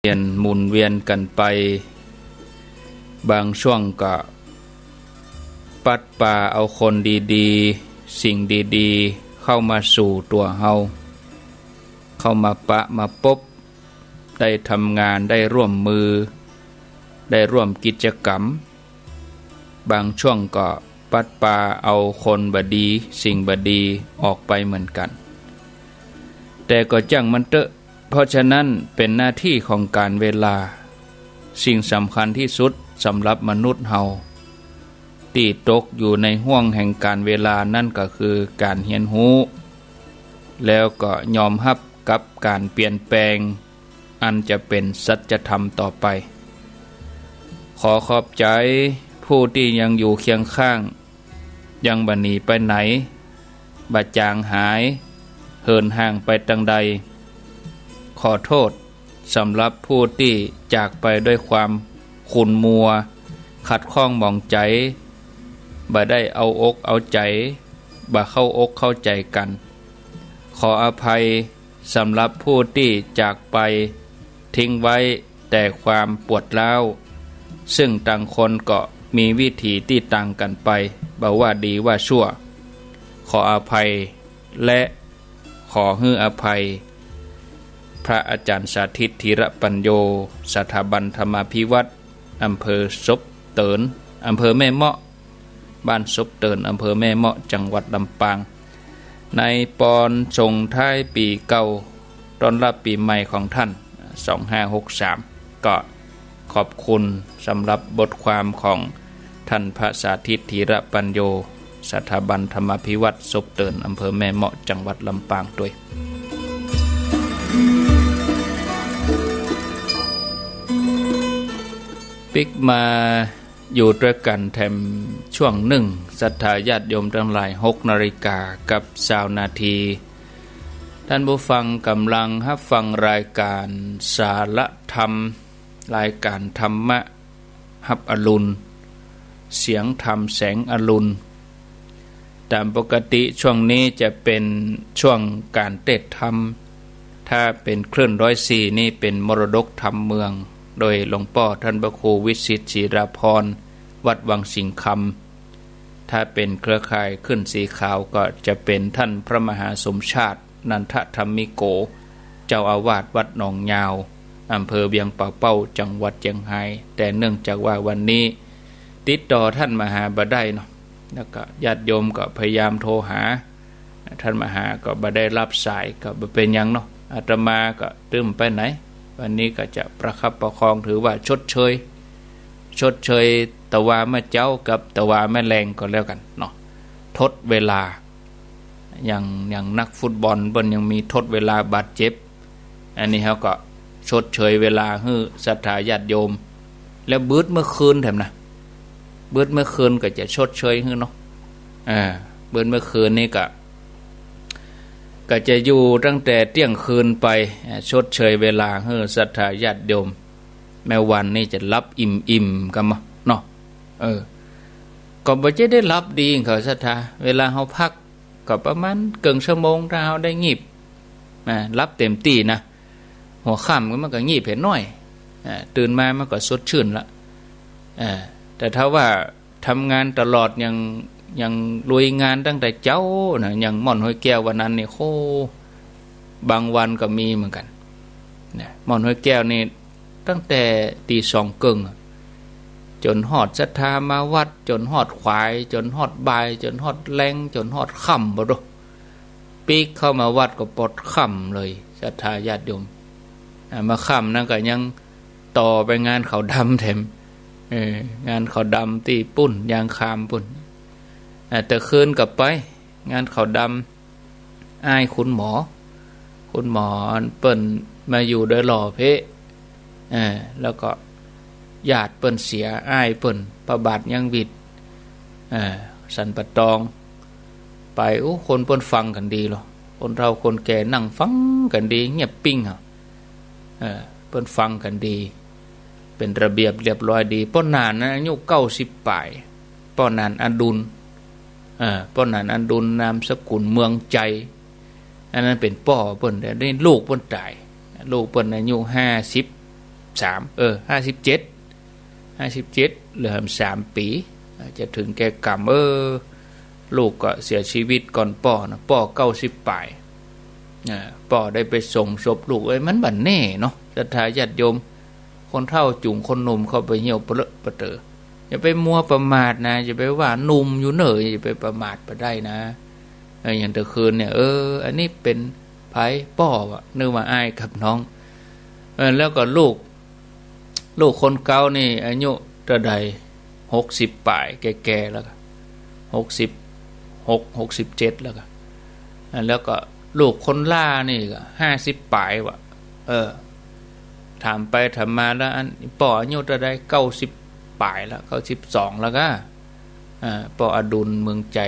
เปลี่ยนหมุนเวียนกันไปบางช่วงก็ปัดป่าเอาคนดีๆสิ่งดีๆเข้ามาสู่ตัวเฮาเข้ามาปะมาพบได้ทำงานได้ร่วมมือได้ร่วมกิจกรรมบางช่วงก็ปัดป่าเอาคนบดีสิ่งบดีออกไปเหมือนกันแต่ก็จังมันเตอะเพราะฉะนั้นเป็นหน้าที่ของการเวลาสิ่งสำคัญที่สุดสำหรับมนุษย์เฮาที่ตกอยู่ในห้วงแห่งการเวลานั่นก็คือการเรียนรู้แล้วก็ยอมรับกับการเปลี่ยนแปลงอันจะเป็นสัจธรรมต่อไปขอขอบใจผู้ที่ยังอยู่เคียงข้างยังบ่หนีไปไหนบ่จางหายเหินห่างไปทางใดขอโทษสำหรับผู้ที่จากไปด้วยความขุ่นมัวขัดข้องหมองใจบ่ได้เอาอกเอาใจบ่เข้าอกเข้าใจกันขออภัยสำหรับผู้ที่จากไปทิ้งไว้แต่ความปวดร้าวซึ่งต่างคนก็มีวิถีที่ต่างกันไปบ่ว่าดีว่าชั่วขออภัยและขอให้อภัยพระอาจารย์สาธิตธีรปัญโยสถาบันธรรมาภิวัตรอำเภอศพเตินอำเภอแม่เมาะบ้านศพเตินอำเภอแม่เมาะจังหวัดลำปางในปอนส่งท้ายปีเก่าต้อนรับปีใหม่ของท่าน2563ก็ขอบคุณสำหรับบทความของท่านพระสาธิตธีรปัญโยสถาบันธรรมาภิวัตรศพเตินอำเภอแม่เมาะจังหวัดลำปางด้วยปิกมาอยู่ด้วยกันแถมช่วงหนึ่งศรัทธาญาติโยมทั้งหลาย6 นาฬิกากับ20 นาทีท่านผู้ฟังกำลังรับฟังรายการสารธรรมรายการธรรมะฮับอรุณเสียงธรรมแสงอรุณตามปกติช่วงนี้จะเป็นช่วงการเทศธรรมถ้าเป็นคลื่น104นี่เป็นมรดกธรรมเมืองโดยหลวงพ่อท่านพระครูวิสิตศิราพรวัดวังสิงคำถ้าเป็นเครือข่ายขึ้นสีขาวก็จะเป็นท่านพระมหาสมชาตินันทธรรมิโกเจ้าอาวาสวัดหนองยาวอำเภอเวียงป่าเป้าจังหวัดเชียงรายแต่เนื่องจากว่าวันนี้ติดต่อท่านมหาบ่ได้เนาะแล้วก็ญาติโยมก็พยายามโทรหาท่านมหาก็บ่ได้รับสายก็บ่เป็นหยังเนาะอาตมาก็ตึมไปไหนวันนี้ก็จะประคับประคองถือว่าชดเชยตะวาแม่เจ้ากับตะวาแม่แรงก็แล้วกันเนาะทดเวลาอย่างนักฟุตบอลเพิ่นยังมีทดเวลาบาดเจ็บอันนี้เขาก็ชดเชยเวลาให้ศรัทธาญาติโยมแล้วบืดเมื่อคืนแถมนะบืดเมื่อคืนก็จะชดเชยให้เนาะบืดเมื่อคืนนี่ก็จะอยู่ตั้งแต่เที่ยงคืนไปชดเชยเวลาให้ศรัทธาญาติโยมแม้วันนี้จะรับอิ่มกันมาเนาะก็บ่จะได้รับดีเขาศรัทธาเวลาเฮาพักก็ประมาณเกินชั่วโมงถ้าเฮาได้งีบรับเต็มที่นะหัวค่ำมันก็งีบเห็นน้อยตื่นมามันก็สดชื่นละแต่ถ้าว่าทำงานตลอดยังลุยงานตั้งแต่เจ้านะอย่างม่อนห้อยแก้ววันนั้นนี่โคบางวันก็มีเหมือนกันเนี่ยม่อนห้อยแก้วนี่ตั้งแต่ตี2 กึ่งจนฮอดศรัทธามาวัดจนฮอดขวายจนฮอดบ่ายจนฮอดแรงจนฮอดค่ำบ่ดปีกเข้ามาวัดก็ปลดค่ำเลยศรัทธาญาติโยมมาค่ำนั่นก็ยังต่อไปงานเขาดำแถมงานเขาดำตีปุ่นยางคามปุ่นแต่คืนกลับไปงานเขาดำอ้ายคุณหมอเปิ้นมาอยู่โดยหล่อเพะแล้วก็ญาติเปิ้นเสียอ้ายเปิ้นพระบาทยังวิดสันปะตองไปคนเปิ้นฟังกันดีหรอคนเราคนแก่นั่งฟังกันดีเงียบปิ้งเปิ้นฟังกันดีเป็นระเบียบเรียบร้อยดีป้อนนานนะอายุ90 ปลายป้อนนานอดุลป้อนนานอดุลนามสกุลเมืองใจอันนั้นเป็นป่อเปิ้นแต่ได้ลูกเปิ้นตายลูกเปิ้นอายุ50 53 57เหลือ3 ปีจะถึงแก่กรรมลูกก็เสียชีวิตก่อนป่อนะป่อ90 ปลายป่อได้ไปส่งศพลูกมันบั่นแน่เนาะศรัทธาญาติโยมคนเฒ่าจุงคนหนุ่มเข้าไปเหี่ยวเปรอะปะเตออย่าไปมัวประมาทนะอย่าไปว่าหนุ่มอยู่เนยอย่าไปประมาทไปได้นะอย่างตะคืนเนี่ยอันนี้เป็นไผป่อว่ะนึกว่าอ้ายกับน้องแล้วก็ลูกคนเก่านี่อายุเท่าใด60 ปลายแก่ๆแล้วก็67แล้วก็ลูกคนล่านี่ก็50 ปลายว่ะถามไปถามมาแล้วอันป่ออายุเท่าใด90 ปลายแล้ว92แล้วก็ป่ออดุลเมืองใจ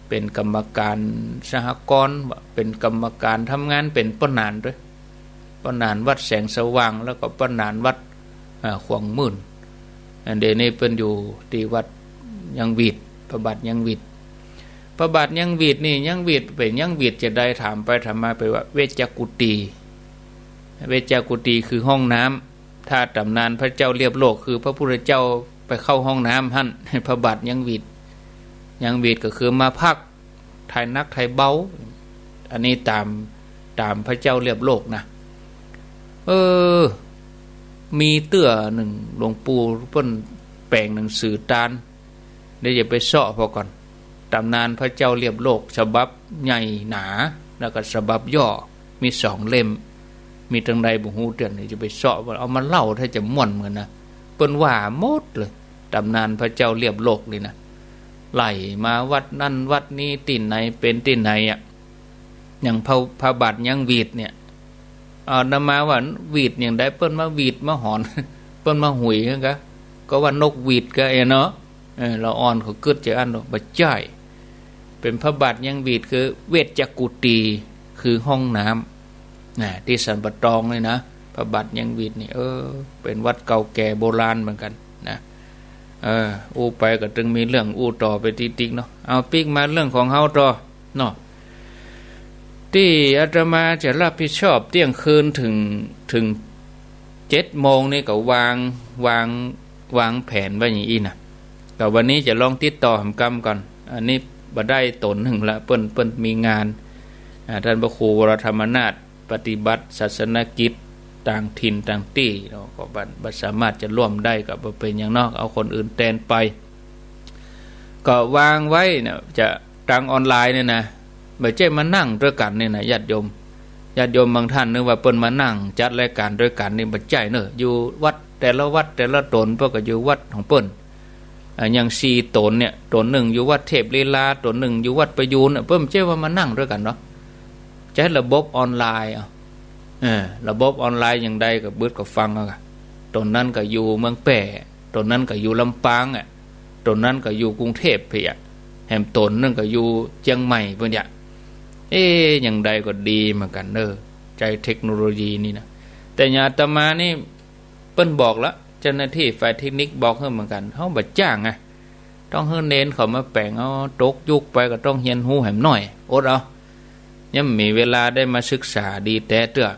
เป็นกรรมการสหกรณ์เป็นกรรมการทำงานเป็นป้านานด้วยป้านานวัดแสงสว่างแล้วก็ป้านานวัดขวางมื่นเดี๋ยวนี้เป็นอยู่ที่วัดยังวีดพระบาทยังวีดพระบาทยังวีดนี่ยังวีดเป็นยังวีดจะได้ถามไปถามมาไปว่าเวชกุฏิคือห้องน้ำถ้าตำนานพระเจ้าเรียบโลกคือพระพุทธเจ้าไปเข้าห้องน้ำหั่นพระบาทยังวีดก็คือมาพักถ่ายนักถ่ายเบาอันนี้ตามพระเจ้าเรียบโลกนะมีเตื้อหนึ่งหลวงปู่เพิ่นแปลงหนังสือตานเดี๋ยวอย่าไปเสาะพอก่อนตำนานพระเจ้าเรียบโลกฉบับใหญ่หนาแล้วก็ฉบับย่อมี2 เล่มมีทางใดบ่ฮู้เตือนจะไปเสาะเอามาเล่าถ้าจะม่วนเหมือนนะเปิ้นว่าหมดเลยตำนานพระเจ้าเรียบโลกนี่นะไล่มาวัดนั่นวัดนี้ที่ไหนเป็นที่ไหนอย่างพระบาทยังวีดเนี่ยนำมาว่าวีดอย่างใดเปิ้นมาวีดมาหอนเปิ้นมาหุยก็ว่านกวีดก็เนาะเราอ่อนเขากึดจะอันบ่จ่ายเป็นพระบาทยังวีดคือเวชกุฏิคือห้องน้ำที่สันปะตองเลยนะพระบาทยังวีดนี่เป็นวัดเก่าแก่โบราณเหมือนกันนะอู้ไปก็จึงมีเรื่องอู้ต่อไปติ๊กๆเนาะเอาปิ๊กมาเรื่องของเฮาต่อเนาะที่อาตมาจะรับผิดชอบเที่ยงคืนถึง7 โมงนี่ก็วางแผนไว้อย่างนี้นะแต่วันนี้จะลองติดต่อหำกรรมก่อนอันนี้บ่ได้ตนหนึ่งละเปิ้นมีงานท่านพระครูวรธรรมนาถปฏิบัติศาสนกิจต่างถิ่นต่างที่เนาะก็บ่สามารถจะร่วมได้กับบ่เป็นอย่างนอกเอาคนอื่นแทนไปก็วางไว้เนี่ยจะทางออนไลน์เนี่ยนะไม่ใช่มานั่งด้วยกันเนี่ยนะญาติโยมบางท่านนึกว่าเปิ้นมานั่งจัดรายการด้วยกันนี่บ่ใช่เนอะอยู่วัดแต่ละตนเพิ่นก็อยู่วัดของเปิ้นอย่าง4 ตนเนี่ยตนหนึ่งอยู่วัดเทพลีลาตนหนึ่งอยู่วัดประยูนเพิ่นไม่ใช่ว่ามานั่งด้วยกันเนาะใช้ระบบออนไลน์ระบบออนไลน์อย่างใดก็เบิดก็ฟังเอาตนนั้นก็อยู่เมืองแปร่ตนนั้นก็อยู่ลำปางตนนั้นก็อยู่กรุงเทพเพียแหมตนนึงก็อยู่เชียงใหม่เพิ่นอย่างใดก็ดีเหมือนกันใจเทคโนโลยีนี่นะแต่อาตมานี่เปิ้นบอกละเจ้าหน้าที่ฝ่ายเทคนิคบอกเฮาเหมือนกันเฮาบ่จ้างต้องเฮาเน้นเขามาแปลงเอาตกยุคไปก็ต้องเรียนรู้ให้หน่อยอดเอายังมีเวลาได้มาศึกษาดีแต่เตื้อ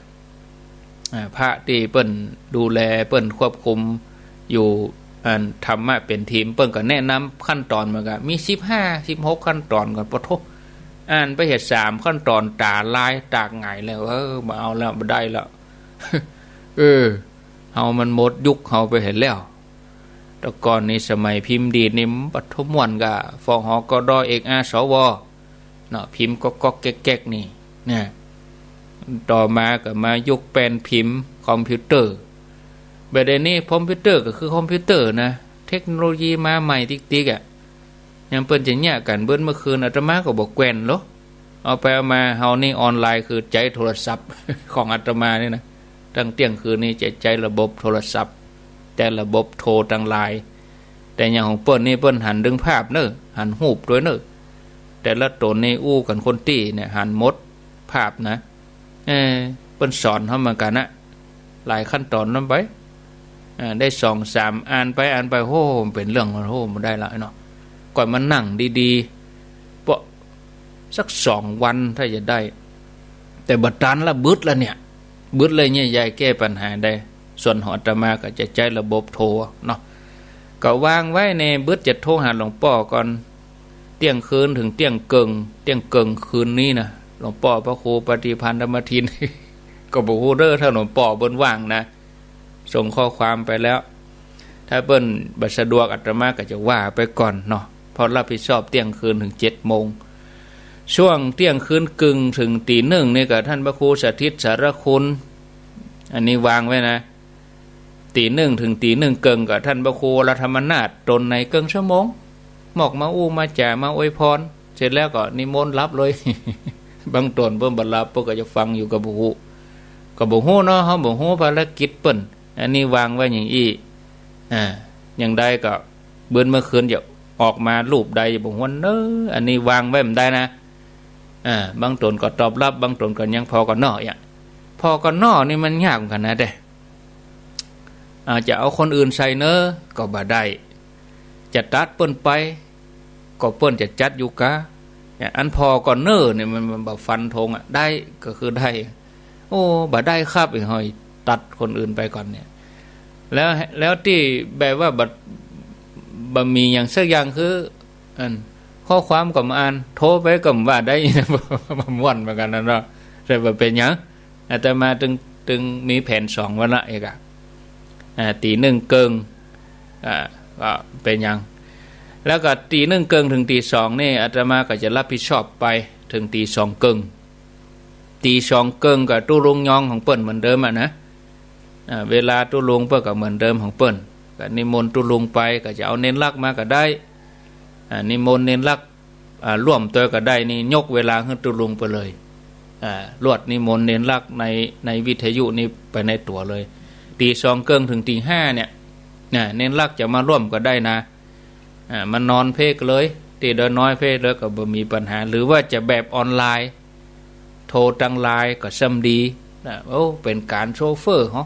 พระที่เปิ้นดูแลเปิ้นควบคุมอยู่ธรรมะเป็นทีมเปิ้นก็แนะนำขั้นตอนเหมือนกันมี15-16ขั้นตอนก่อนปะโทอ่านไปเฮ็ด3ขั้นตอนตาลายตากหงายแล้วบ่เอาแล้วบ่ได้แล้วเฮามันหมดยุคเฮาไปเห็นแล้วแต่ก่อนนี้สมัยพิมพ์ดีดนี่ปฐมม่วนก็ฟหกดเอกอาสวเนาะพิมพ์ก็แก๊กๆนี่นะต่อมาก็มายุคแป้นพิมพ์คอมพิวเตอร์แบบนี้คอมพิวเตอร์ก็คือคอมพิวเตอร์นะเทคโนโลยีมาใหม่ติ๊กๆยังเปิ้นจะแยกกันเบิ่นเมื่อคืนอาตมาก็บ่แกว่นหรอกเอาไปเอามาเฮานี่ออนไลน์คือใจโทรศัพท์ของอาตมานี่นะตั้งเที่ยงคืนนี้ใจระบบโทรศัพท์แต่ระบบโทรทางไลน์แต่อย่างของเปิ้นนี่เปิ้นหันดึงภาพเนอะหันรูปด้วยเนอะแต่ละตนนี่อู้กันคนตี้เนี่ยหันหมดภาพนะเปิ้นสอนเฮาเหมือนกันนะหลายขั้นตอนนำไปได้2-3อ่านไปโหเป็นเรื่องโหบ่ได้ละเนาะก่อนมานั่งดีๆเพราะสัก2 วันถ้าจะได้แต่บัดนั้นละบึดละเนี่ยบึดเลยเนี่ยยายแก้ปัญหาได้ ส่วนหออาตมาก็จะใช้ระบบโทรเนาะก็วางไว้ในบึดจะโทรหาหลวงพ่อก่อนเที่ยงคืนถึงเที่ยงเกิงคืนนี้นะหลวงพ่อพระครูปฏิพันธ์ธรรมทิน ก็บอกฮู้เด้อถ้าหลวงพ่อเบิ้นว่างนะส่งข้อความไปแล้วถ้าเบิ้นบัสะดวกอาตมาก็จะว่าไปก่อนเนาะเพราะรับผิดชอบเที่ยงคืนถึง7 โมงช่วงเที่ยงคืนกึ่งถึงตี 1นี่ก็ท่านพระครูสถิตสารคุณอันนี้วางไว้นะตี 1ถึงตี 1เกิงกับท่านพระครูรัฐมนาถตนในเกิงชั่วโมงหมอกมาอู้มาจ่ามาอวยพรเสร็จแล้วก็นิมนต์รับเลย บางตนเพิ่นบ่รับเพิ่นก็จะฟังอยู่กับบ่ฮู้ก็บ่ฮู้เนาะเฮาบ่ฮู้ภารกิจเปิ้นอันนี้วางไว้อย่างอี้อย่างใดก็เบิ่นเมื่อคืนจะออกมารูปใดบ่ฮู้เด้ออันนี้วางไว้มันได้นะบางตนก็ตอบรับบางตนก็ยังพอก็น้ออย่างพอก็น้อนี่มันยากเหมือนกันนะเด้จะเอาคนอื่นใส่เนอก็บ่ได้จะตัดเปิ้นไปก็เปิ้นจะจัดอยู่กะอันพอก่อนเนอเนี่ยมันแบบฟันธงได้ก็คือได้โอ้บ่ได้ครับอีกหอยตัดคนอื่นไปก่อนเนี่ยแล้วที่แบบว่าบ่มีอย่างสักอย่างคืออันข้อความก็มาอ่านโทรไปก็ว่าได้ บ่ม่วนเหมือนกันนะเนาะแต่ว่าเป็นหยังอาตมาตึงมีแผน2วันละอีกตี 1เกิงก็เป็นหยังแล้วก็ตี 1เกิงถึงตี 2นี่อาตมาก็จะรับผิดชอบไปถึงตี 2เกิงตี 2เกิงก็ตู้ลุงยองของเปิ้นเหมือนเดิมนะเวลาตู้ลุงเปิ้นก็เหมือนเดิมของเปิ้นก็นิมนต์ตู้ลุงไปก็จะเอาเน้นลักมาก็ได้นิมนต์เน้นลักร่วมตัวก็ได้นี่ยกเวลาให้ตู้ลุงไปเลยรวดนิมนต์เน้นลักในวิทยุนี่ไปในตัวเลยตี 2เกิงถึงตี 5เนี่ยเน้นลักจะมาร่วมก็ได้นะมันนอนเพกเลยตีเดินน้อยเพกเลยก็บ่มีปัญหาหรือว่าจะแบบออนไลน์โทรทางไลน์ก็ซ้ำดีโอ้เป็นการโชเฟอร์เหรอ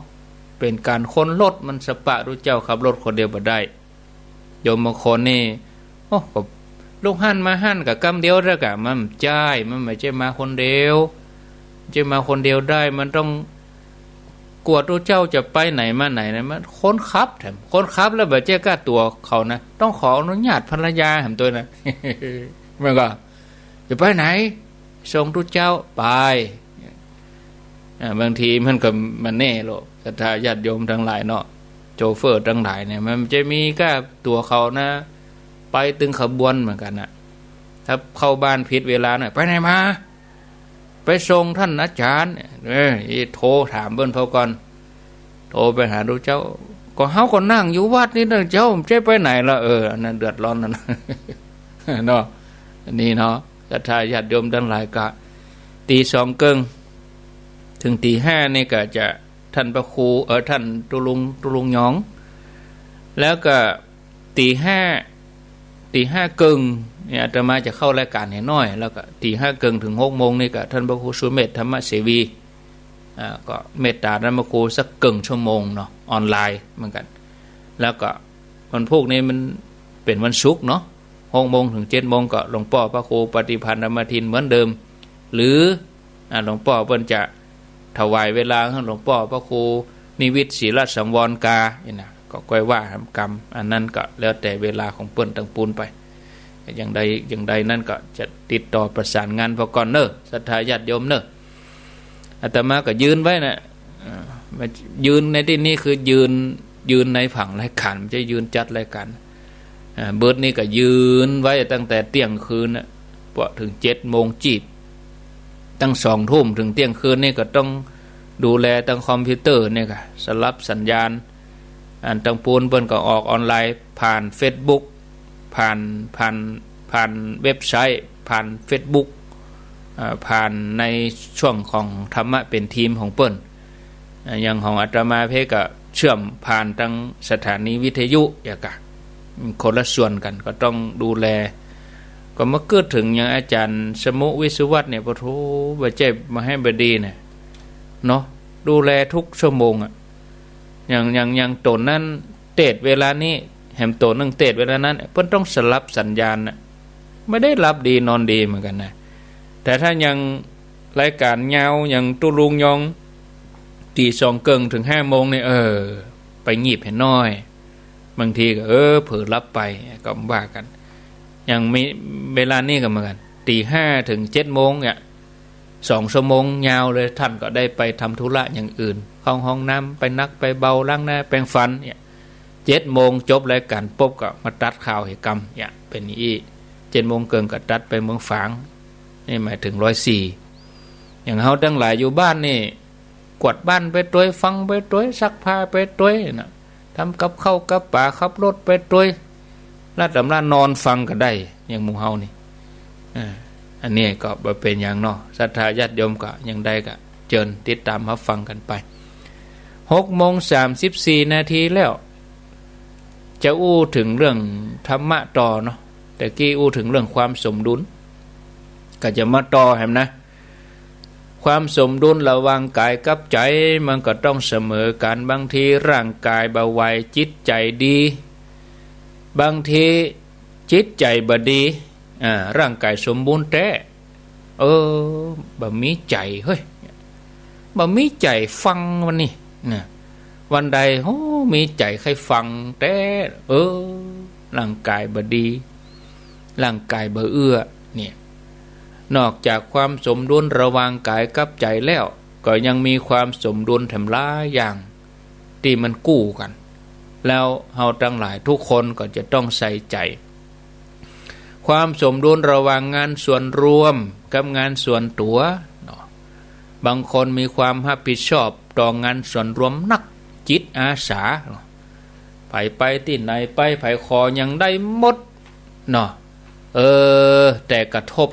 เป็นการคนรถมันสปะรู้เจ้าขับรถคนเดียวบ่ได้โยมบางคนนี่โอ้ก็ลูกหั่นมาหั่นกับกำเดียวแล้วก็มันจ่ายมันไม่ใช่มาคนเดียวจะมาคนเดียวได้มันต้องกวดรู้เจ้าจะไปไหนมาไหนนะมันคนขับแถมคนขับแล้วแบบเจ้ากล้าตัวเขานะต้องขออนุญาตภรรยาแถมตัวนะ มันก็จะไปไหนส่งรู้เจ้าไปบางทีมันก็มันแน่โลกศรัทธาญาติโยมทั้งหลายเนาะโชเฟอร์ทั้งหลายเนี่ยมันจะมีกล้าตัวเขานะไปตึงขบวนเหมือนกันนะถ้าเข้าบ้านผิดเวลาหน่อยไปไหนมาไปส่งท่านอาจารย์โทรถามเบิ้นเขาก่อนโทรไปหาดูเจ้าก็เฮาก็นั่งอยู่วัดนี่นะเจ้าจะไปไหนล่ะอันนั้นเดือดร้อนนั่น เนาะอันนี้เนาะศรัทธาญาติโยมทั้งหลายก็ตี 2เกิงถึงตี 5นี่ก็จะท่านพระครูท่านตุลุงหยองแล้วก็ตี 5เกิงเนี่ยอาตมาจะเข้ารายการให้น้อยแล้วก็ตี 5เกิงถึง6 โมงนี่ก็ท่านพระครูสุเมธธรรมเสวีก็เมตตาท่านพระครูสักเกิงชั่วโมงเนาะออนไลน์เหมือนกันแล้วก็วันพวกนี้มันเป็นวันศุกร์เนาะ6 โมงถึง7 โมงก็หลวงพ่อพระครูปฏิพันธ์ธรรมทินเหมือนเดิมหรือหลวงพ่อเพิ่นจะถวายเวลาให้หลวงพ่อพระครูนิวิตศิลสังวรกาเนี่ยก็ก้อยว่าทำกรรมอันนั้นก็แล้วแต่เวลาของเปิ้นตั้งปูนไปอย่างใดนั่นก็จะติดต่อประสานงานพอก่อนเนอะศรัทธาญาติโยมเนอะอาตมาก็ยืนไว้นะยืนในที่นี้คือยืนในผังรายการไม่ใช่ยืนจัดรายการเบิร์ดนี่ก็ยืนไว้ตั้งแต่เที่ยงคืนพอถึง7 โมงจีบตั้ง2 ทุ่มถึงเที่ยงคืนนี่ก็ต้องดูแลตั้งคอมพิวเตอร์เนี่ยค่ะสลับสัญญาณตั้งปูนเปิ้นก็ออกออนไลน์ผ่าน Facebook ผ่านเว็บไซต์ผ่าน Facebook ผ่านในช่วงของธรรมะเป็นทีมของเปิ้นอย่างของอาตมาเพก็เชื่อมผ่านตั้งสถานีวิทยุอย่างกะคนละส่วนกันก็ต้องดูแลก็มาเกิดถึงอย่างอาจารย์สมุวิสุวัตเนี่ยพอโทบ่เจ็บมาให้บดีเนี่ยเนาะดูแลทุกชั่วโมงอย่างตนนั้นเตดเวลานี้แหมตนนึงเตดเวลานั้นเพิ่นต้องสลับสัญญาณน่ะไม่ได้รับดีนอนดีเหมือนกันนะแต่ถ้ายังรายการยาวอย่างตุลุงยอง 2:30ถึง5:00นนี่ไปงีบให้น้อยบางทีก็เผลอรับไปก็ว่ากันอย่างมีเวลานี้ก็เหมือนกัน5:00 ถึง 7:00 นเนี่ย2 ชั่วโมงยาวเลยท่านก็ได้ไปทำธุระอย่างอื่นเข้าห้องน้ำไปนักไปเบาล้างหน้าแปรงฟันเนี่ย7:00 นจบรายการปุ๊บก็มาตัดข่าวให้กรรมเนี่ยเป็นนี้7:00 นก็ตัดไปเมืองฝางนี่หมายถึง104อย่างเฮาทั้งหลายอยู่บ้านนี่กวาดบ้านไปตัวยฟังไปตัวยซักผ้าไปตัวยนะทำกับข้าวกับป่าขับรถไปตัวยแล้วตำรานอนฟังก็ได้อย่างหมู่เฮานี่อันนี้ก็บ่เป็นอย่างเนาะศรัทธาญาติโยมก็ยังได้ก็เชิญติดตามรับฟังกันไป 6:34 นาทีแล้วจะอู้ถึงเรื่องธรรมะต่อเนาะแต่กี้อู้ถึงเรื่องความสมดุลก็จะมาต่อแหมนะความสมดุลระหว่างกายกับใจมันก็ต้องเสมอกันบางทีร่างกายบ่ไหวจิตใจดีบางทีจิตใจบ่ดีร่างกายสมบูรณ์แต่บ่มีใจเฮ้ยบ่มีใจฟังวันนี้นะวันใดมีใจใครฟังแต่ร่างกายบ่ดีร่างกายบ่เอื้อเนี่ยนอกจากความสมดุลระหว่างกายกับใจแล้วก็ยังมีความสมดุลแถมหลายอย่างที่มันกู้กันแล้วเฮาทั้งหลายทุกคนก็จะต้องใส่ใจความสมดุลระหว่างงานส่วนรวมกับงานส่วนตัวบางคนมีความรับผิดชอบต่องานส่วนรวมนักจิตอาสาไปที่ไหนไปขอยังได้หมดเนาะแต่กระทบ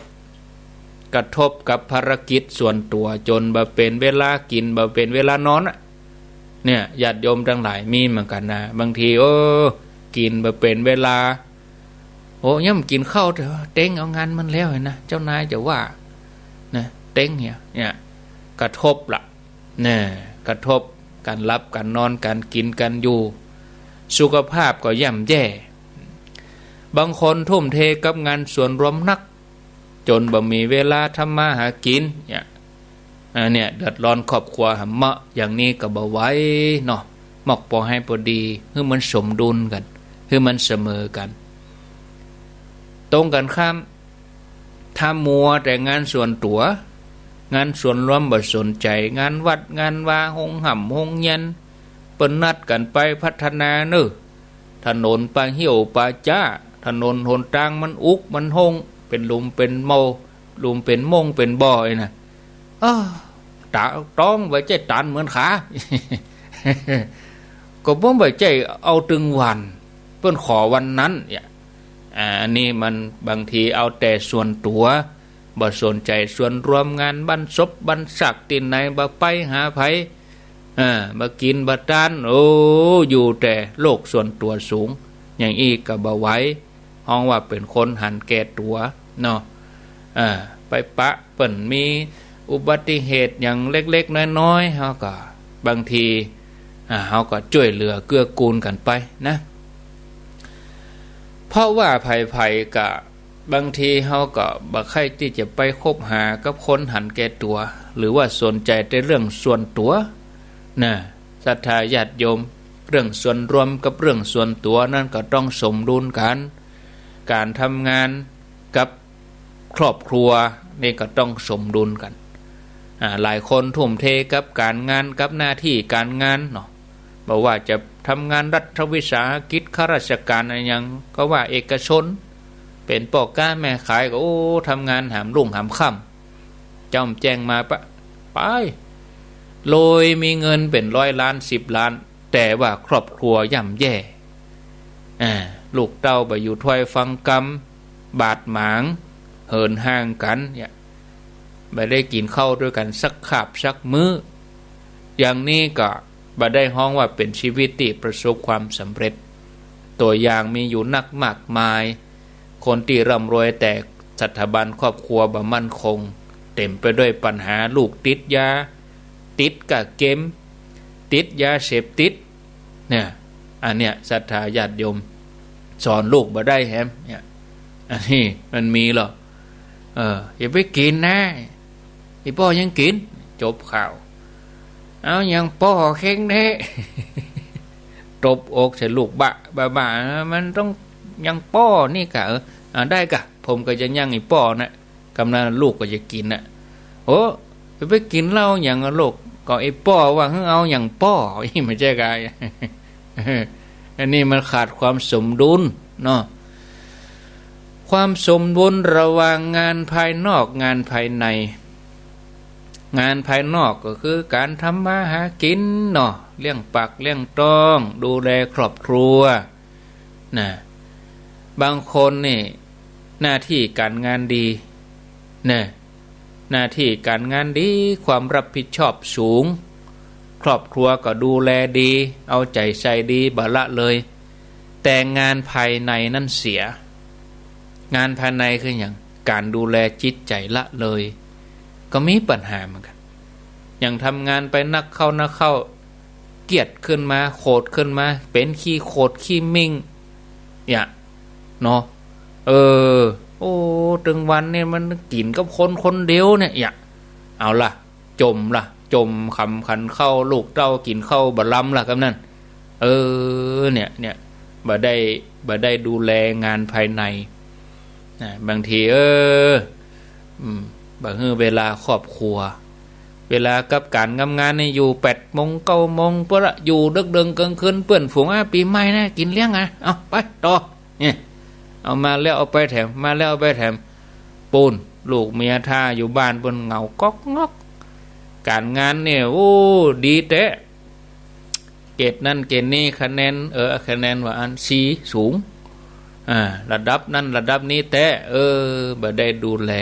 กับภารกิจส่วนตัวจนบ่เป็นเวลากินบ่เป็นเวลานอนเนี่ยญาติโยมทั้งหลายมีเหมือนกันนะบางทีกินบ่เป็นเวลาย่ำกินข้าวเถอะเต็งเอางานมันแล้วเห็นนะเจ้านายจะว่านะเต็งเนี่ยกระทบละเนี่ยกระทบการรับการนอนการกินการอยู่สุขภาพก็ย่ำแย่บางคนทุ่มเทกับงานส่วนรวมนักจนบ่มีเวลาทำมาหากินเนี่ยเดือดร้อนครอบครัวหำมะอย่างนี้ก็บ่ไหวเนาะหมอกพอให้พอดีให้มันสมดุลกันให้มันเสมอกันตรงกันข้ามถ้ามัวแต่งานส่วนตัวงานส่วนรวมบ่สนใจงานวัดงานวาหงห่ำหงเย็นเปิ้นนัดกันไปพัฒนาถนนปลาเหี่ยวปลาจ้าถนนหนทางมันอุกมันหงเป็นหลุมเป็นเมาหลุมเป็นมงเป็นบ่อยนะตาต้องไว้ใจตันเหมือนขา ก็บ่ไว้ใจเอาตึงวันเปิ้นขอวันนั้นอันนี้มันบางทีเอาแต่ส่วนตัวบ่สนใจส่วนรวมงานบั้นศพบั้นสักที่ไหนบ่ไปหาไผบ่กินบ่ทานอยู่แต่โลกส่วนตัวสูงอย่างอีกก็บ่ไหวห้องว่าเป็นคนหันแก่ตัวเนาะไปปะเปิ้นมีอุบัติเหตุอย่างเล็กๆน้อยๆเฮาก็บางทีเฮาก็ช่วยเหลือเกื้อกูลกันไปนะเพราะว่าภัยๆก็บางทีเฮาก็บ่ใครที่จะไปคบหากับคนหันแก่ตัวหรือว่าสนใจแต่เรื่องส่วนตัวนะศรัทธาญาติโยมเรื่องส่วนรวมกับเรื่องส่วนตัวนั่นก็ต้องสมดุลกันการทำงานกับครอบครัวนี่ก็ต้องสมดุลกันหลายคนทุ่มเทกับการงานกับหน้าที่การงานเนาะบอกว่าจะทำงานรัฐวิสาหกิจข้าราชการอะไรยังก็ว่าเอกชนเป็นพ่อค้าแม่ขายก็ทำงานหามรุ่งหามค่ำจ้อมแจ้งมาไปโรยมีเงินเป็น100 ล้าน10 ล้านแต่ว่าครอบครัวย่ำแย่ลูกเต้าไปอยู่ถ้วยฟังกรรมบาดหมางเหินห่างกันเนี่ยไม่ได้กินข้าวด้วยกันสักคาบสักมื้ออย่างนี้ก็บ่ได้ฮ้องว่าเป็นชีวิตที่ประสบความสำเร็จตัวอย่างมีอยู่นักมากมายคนที่ร่ำรวยแต่สถาบันครอบครัวบ่มั่นคงเต็มไปด้วยปัญหาลูกติดยาติดกับเกมติดยาเสพติดเนี่ยอันเนี้ยศรัทธาญาติโยมสอนลูกบ่ได้แฮมเนี่ยอันนี้มันมีหรออย่าไปกินนะไอ้พ่อยังกินจบข่าว เอาอย่างป่อเข่งแท้ ตบอกใส่ลูกบะมันต้องยังป้อนี่กะได้กะผมก็จะยังไอ้ป้อนะกำนันลูกก็จะกินน่ะโอ้ไปกินเหล้าอย่างลูกก็ไอ้ป้อว่าเอาอย่างป้ออีไม่ใช่กาย อันนี้มันขาดความสมดุลเนาะความสมดุลระหว่างงานภายนอกงานภายในงานภายนอกก็คือการทำมาหากินเนาะเลี้ยงปากเลี้ยงท้องดูแลครอบครัวนะบางคนนี่หน้าที่การงานดีนะหน้าที่การงานดีความรับผิดชอบสูงครอบครัวก็ดูแลดีเอาใจใส่ดีบะละเลยแต่งานภายในนั่นเสียงานภายในคืออย่างการดูแลจิตใจละเลยก็มีปัญหาเหมือนกันอย่างทำงานไปนักเข้าเกียดขึ้นมาโขดขึ้นมาเป็นขี้โขดขี้มิ่งเนี่ยเนาะโอ้ตึงวันเนี่ยมันกินกับคนเดียวเนี่ยอย่าเอาล่ะจมคำขันเข้าลูกเต้ากินเข้าบะล้ำล่ะครับนั่นเนี่ยบ่ได้ดูแลงานภายในบางทีบางเวลาครอบครัวเวลากับการงานนี่อยู่8 โมง 9 โมงเพื่ออยู่ดึกกลางคืนเปื่อนฝูงปีใหม่นะกินเลี้ยงไงเอาไปต่อเนี่ยเอามาแล้วเอาไปแถมมาแล้วเอาไปแถมปูนลูกเมียท่าอยู่บ้านบนเหงาก๊อกงอกการงานเนี่ยโอ้ดีเตะเกรดนั่นเกรดนี้คะแนนคะแนนว่าอันสีสูงระดับนั้นระดับนี้แต่บ่ได้ดูแล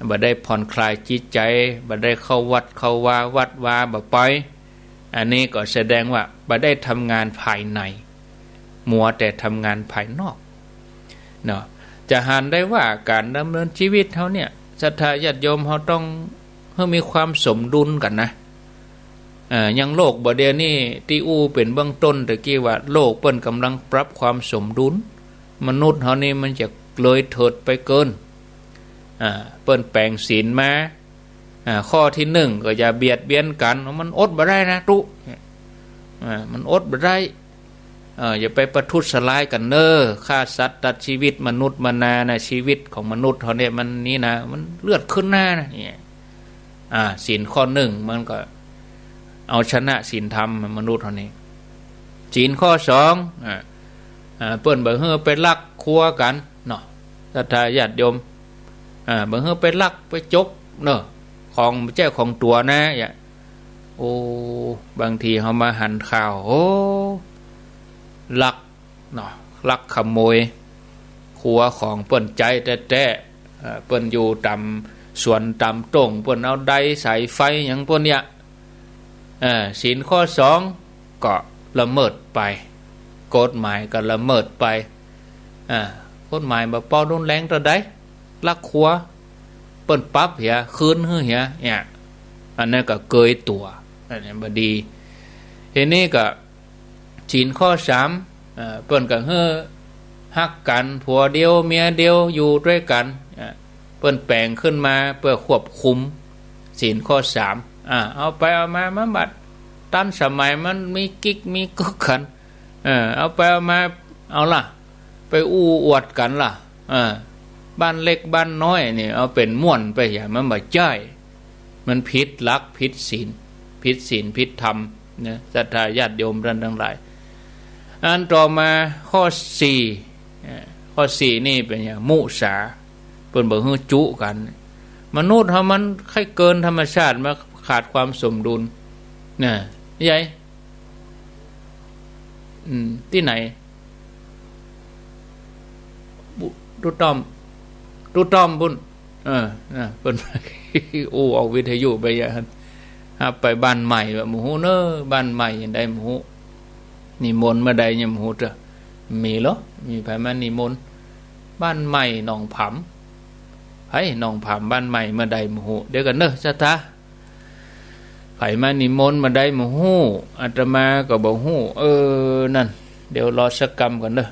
บ่ได้ผ่อนคลายจิตใจบ่ได้เข้าวัดเข้าวาวัดวาบ่ไปอันนี้ก็แสดงว่าบ่ได้ทำงานภายในมัวแต่ทำงานภายนอกเนาะจะหันได้ว่าการดำเนินชีวิตเขาเนี่ยศรัทธาญาติโยมเขาต้องให้มีความสมดุลกันนะยังโลกบ่เดียวนี่ที่เป็นเบื้องต้นตะกี้ว่าโลกเปิ้นกำลังปรับความสมดุลมนุษย์เขานี่มันจะเลยเถิดไปเกินเปิ้นแปลงศีลมาข้อที่1ก็อย่าเบียดเบียนกันมันอดบ่ได้นะตุมันอดบ่ได้อย่าไปประทุษร้ายกันเน้อฆ่าสัตว์ตัดชีวิตมนุษย์มานานะชีวิตของมนุษย์เขาเนี่ยมันนี่นะมันเลือดขึ้นหน้านะเนี่ยศีลข้อ1มันก็เอาชนะศีลธรรมมนุษย์เขานี่ศีลข้อ2เปิ้นบ่เฮือไปลักครัวกันเนาะศรัทธาญาติโยมบ่เฮือไปลักไปจกเนาะของเจ้าของตัวนะอย่าโอ้บางทีเฮามาหันข่าวโอ้ลักเนาะลักขโมยครัวของเปิ้นใจแท้ๆเปิ้นอยู่ตามสวนตามตรงเปิ้นเอาไดสายไฟหยังพวกเนี้ยศีลข้อ2ก็ละเมิดไปกฎหมายก็ละเมิดไปกฎหมายบ่เป้ารุนแรงต่อใดลักครัวเปิ้นปรับเหียคืนเหียเนี่ยอันนั้นก็เกยตัวอันนี้บ่ดีทีนี้ก็ศีลข้อ3เปิ้นก็ฮักกันผัวเดียวเมียเดียวอยู่ด้วยกันเปิ้นแปลงขึ้นมาเพื่อควบคุมศีลข้อ3เอาไปเอามาบัดตันสมัยมันมีกิ๊กมีกุ๊กกันเอาไปเอามาเอาล่ะไปอวดกันล่ะบ้านเล็กบ้านน้อยนี่เอาเป็นม่วนไปอย่างมันบ่จ่ายมันผิดหลักผิดศีลผิดธรรมนะศรัทธาญาติโยมท่านทั้งหลายอันต่อมาข้อ4นี่เป็นอย่างมุสาเปิ้นบ่ฮู้จุกันมนุษย์เฮามันค่อยเกินธรรมชาติมาขาดความสมดุลน่ะใหญ่ที่ไหนดูต้อมบุญเพิ่นออกวิทยุไปอย่างนั้นไปบ้านใหม่แบบหมูเน้อบ้านใหม่ยังได้หมูนิมนต์มาได้ยังหมูเถอะมีเหรอมีไผมานิมนต์บ้านใหม่หนองผำหนองผำบ้านใหม่มาได้หมูเดี๋ยวกันเน้อศรัทธาไผมานิมนต์มาได้หมูอาตมาก็บ่ฮู้นั่นเดี๋ยวรอสักกรรมก่อนเด้อ